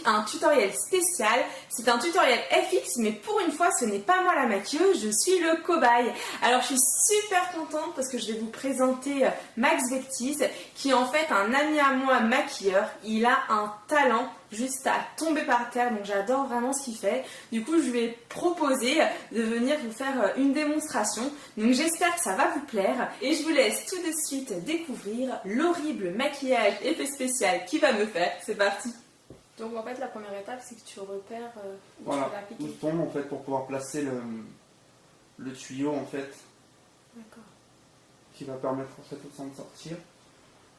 un tutoriel spécial. C'est un tutoriel FX, mais pour une fois, ce n'est pas moi la maquilleuse, je suis le cobaye. Alors, je suis super contente parce que je vais vous présenter Max Vectis, qui est en fait un ami à moi maquilleur. Il a un talent juste à tomber par terre, donc j'adore vraiment ce qu'il fait. Du coup, je lui ai proposé de venir vous faire une démonstration. Donc j'espère que ça va vous plaire et je vous laisse tout de suite découvrir l'horrible maquillage effet spécial qu'il va me faire. C'est parti. Donc en fait, la première étape, c'est que tu repères où tu vas l'appliquer. Où je tombe en fait pour pouvoir placer le tuyau en fait. D'accord. Qui va permettre en fait au sang de sortir.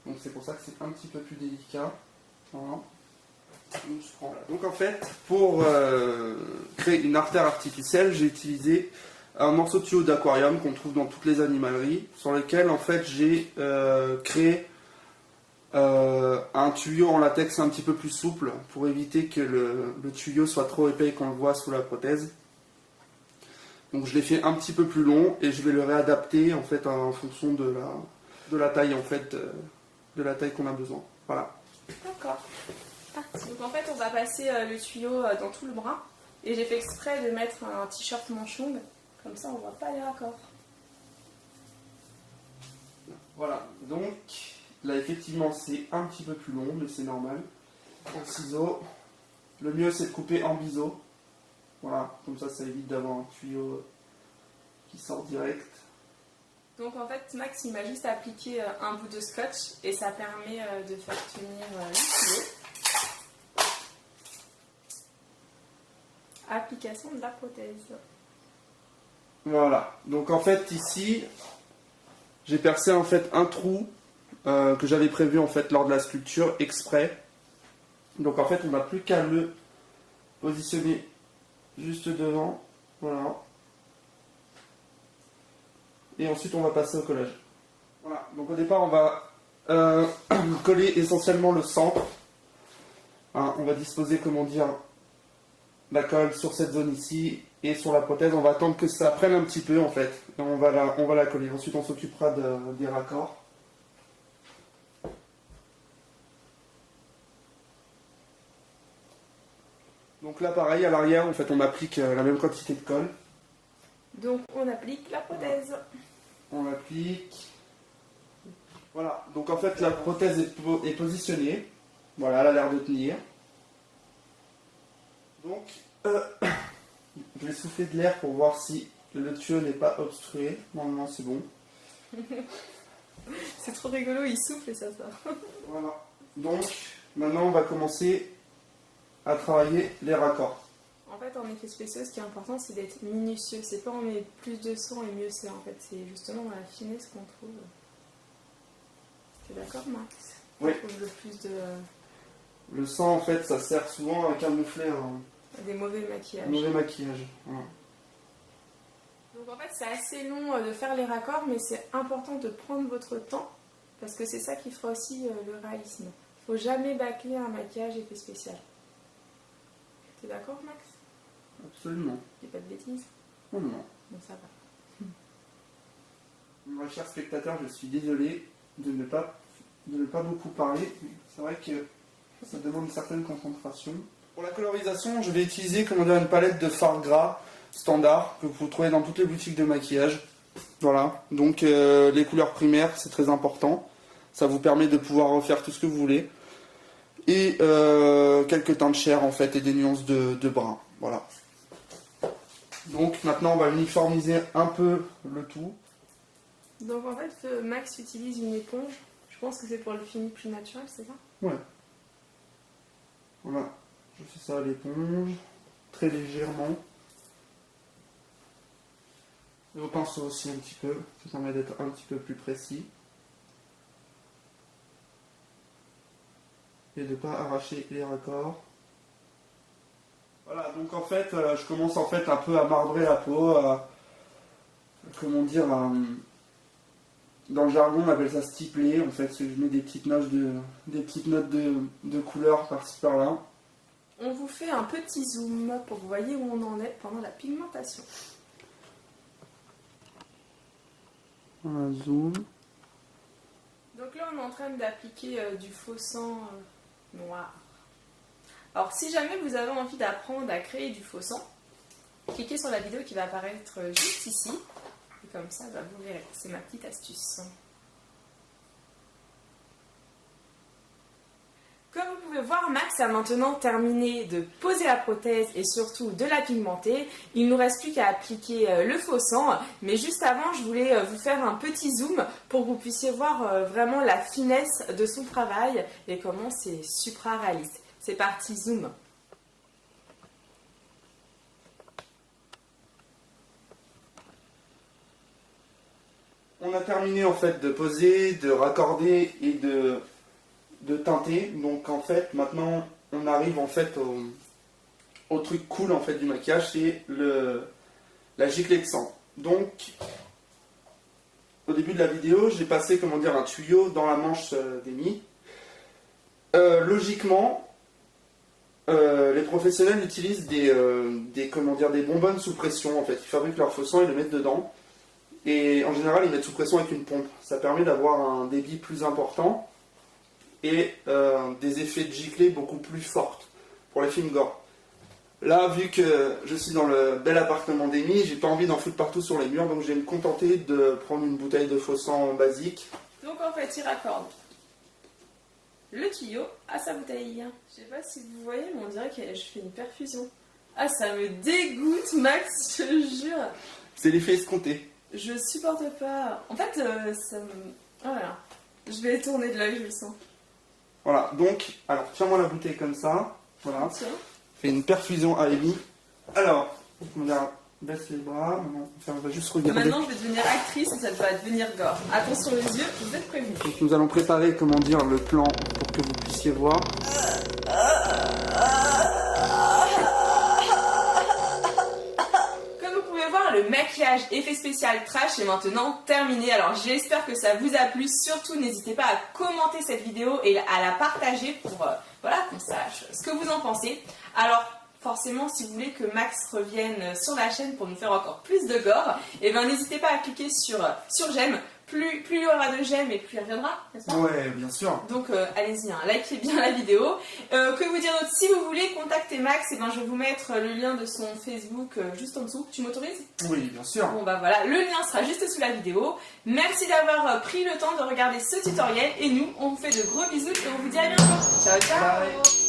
Donc c'est pour ça que c'est un petit peu plus délicat. Voilà. Donc en fait, pour créer une artère artificielle, j'ai utilisé un morceau de tuyau d'aquarium qu'on trouve dans toutes les animaleries, sur lequel en fait j'ai créé un tuyau en latex un petit peu plus souple pour éviter que le tuyau soit trop épais et qu'on le voit sous la prothèse. Donc je l'ai fait un petit peu plus long et je vais le réadapter en fait en fonction de la taille en fait de la taille qu'on a besoin. Voilà. D'accord. Donc en fait, on va passer le tuyau dans tout le bras. Et j'ai fait exprès de mettre un t-shirt manche longue. Comme ça, on voit pas les raccords. Voilà. Donc là, effectivement, c'est un petit peu plus long, mais c'est normal. En ciseaux. Le mieux, c'est de couper en biseau. Voilà. Comme ça évite d'avoir un tuyau qui sort direct. Donc en fait, Max, il m'a juste appliqué un bout de scotch. Et ça permet de faire tenir le tuyau. Application de la prothèse. Voilà, donc en fait ici j'ai percé en fait un trou que j'avais prévu en fait lors de la sculpture exprès. Donc en fait on n'a plus qu'à le positionner juste devant, voilà. Et ensuite on va passer au collage. Voilà, donc au départ on va coller essentiellement le centre. Hein, on va disposer, comment dire, la colle sur cette zone ici et sur la prothèse. On va attendre que ça prenne un petit peu en fait et on va la coller. Ensuite on s'occupera des raccords. Donc là pareil, à l'arrière en fait on applique la même quantité de colle. Donc on applique la prothèse. On l'applique. Voilà, donc en fait la prothèse est positionnée. Voilà, elle a l'air de tenir. Donc je vais souffler de l'air pour voir si le tuyau n'est pas obstrué. Normalement c'est bon. C'est trop rigolo, il souffle et ça sort. Voilà. Donc maintenant on va commencer à travailler les raccords. En fait, en effet spéciaux, ce qui est important, c'est d'être minutieux. C'est pas on met plus de sang et mieux c'est en fait. C'est justement dans la finesse qu'on trouve. T'es d'accord, Max? Oui. On trouve le plus de... Le sang en fait ça sert souvent à camoufler des mauvais maquillages. un mauvais maquillage. Voilà. Donc en fait c'est assez long de faire les raccords, mais c'est important de prendre votre temps parce que c'est ça qui fera aussi le réalisme. Faut jamais bâcler un maquillage effet spécial. T'es d'accord, Max? Absolument. Dis pas de bêtises? Non, non. Bon, ça va. Mes chers spectateurs, je suis désolé de ne pas beaucoup parler. C'est vrai que ça demande une certaine concentration. Pour la colorisation, je vais utiliser une palette de fard gras standard que vous trouvez dans toutes les boutiques de maquillage. Voilà, donc les couleurs primaires, c'est très important. Ça vous permet de pouvoir refaire tout ce que vous voulez. Et quelques teintes de chair en fait et des nuances de brun. Voilà. Donc maintenant, on va uniformiser un peu le tout. Donc en fait, Max utilise une éponge. Je pense que c'est pour le fini plus naturel, c'est ça? Ouais. Voilà. Je fais ça à l'éponge, très légèrement. Et au pinceau aussi un petit peu, ça permet d'être un petit peu plus précis. Et de ne pas arracher les raccords. Voilà, donc en fait, je commence en fait un peu à marbrer la peau, comment dire, dans le jargon on appelle ça stippler, en fait, je mets des petites notes de couleur par-ci par-là. On vous fait un petit zoom pour que vous voyez où on en est pendant la pigmentation. Un zoom. Donc là on est en train d'appliquer du faux sang noir. Alors si jamais vous avez envie d'apprendre à créer du faux sang, cliquez sur la vidéo qui va apparaître juste ici. Et comme ça, bah, vous verrez, c'est ma petite astuce. Comme vous pouvez voir, Max a maintenant terminé de poser la prothèse et surtout de la pigmenter. Il ne nous reste plus qu'à appliquer le faux sang. Mais juste avant, je voulais vous faire un petit zoom pour que vous puissiez voir vraiment la finesse de son travail et comment c'est supra réaliste. C'est parti, zoom. On a terminé en fait de poser, de raccorder et de teinter. Donc en fait maintenant on arrive en fait au truc cool en fait du maquillage, c'est la giclée de sang. Donc au début de la vidéo j'ai passé comment dire un tuyau dans la manche d'Amy. Logiquement les professionnels utilisent des bonbonnes sous pression en fait. Ils fabriquent leur faux sang et le mettent dedans. Et en général, ils mettent sous pression avec une pompe. Ça permet d'avoir un débit plus important et des effets de giclée beaucoup plus forts pour les films gore. Là, vu que je suis dans le bel appartement d'Amy, j'ai pas envie d'en foutre partout sur les murs, donc je vais me contenter de prendre une bouteille de faux sang basique. Donc en fait, il raccorde le tuyau à sa bouteille. Je sais pas si vous voyez, mais on dirait que je fais une perfusion. Ah, ça me dégoûte, Max, je te jure. C'est l'effet escompté. Je supporte pas. En fait, ça me... Oh là là. Je vais tourner de l'œil, je le sens. Voilà, donc, alors, tiens-moi la bouteille comme ça. Voilà. Tiens. Fais une perfusion à Amy. Alors, on baisse les bras. Maintenant, on va juste regarder. Maintenant, je vais devenir actrice et ça va devenir gore. Attention les yeux, vous êtes prévenus. Donc, nous allons préparer, comment dire, le plan pour que vous puissiez voir. Le maquillage effet spécial trash est maintenant terminé. Alors j'espère que ça vous a plu. Surtout n'hésitez pas à commenter cette vidéo et à la partager pour voilà, qu'on sache ce que vous en pensez. Alors forcément, si vous voulez que Max revienne sur la chaîne pour nous faire encore plus de gore, et ben n'hésitez pas à cliquer sur j'aime. Plus il y aura de j'aime et plus il reviendra, n'est-ce pas? Ouais, bien sûr. Donc allez-y, hein, likez bien la vidéo. Que vous dire d'autre? Si vous voulez contacter Max, et ben, je vais vous mettre le lien de son Facebook juste en dessous. Tu m'autorises? Oui, bien sûr. Bon bah voilà, le lien sera juste sous la vidéo. Merci d'avoir pris le temps de regarder ce tutoriel et nous, on vous fait de gros bisous et on vous dit à bientôt. Ciao, ciao. Bye.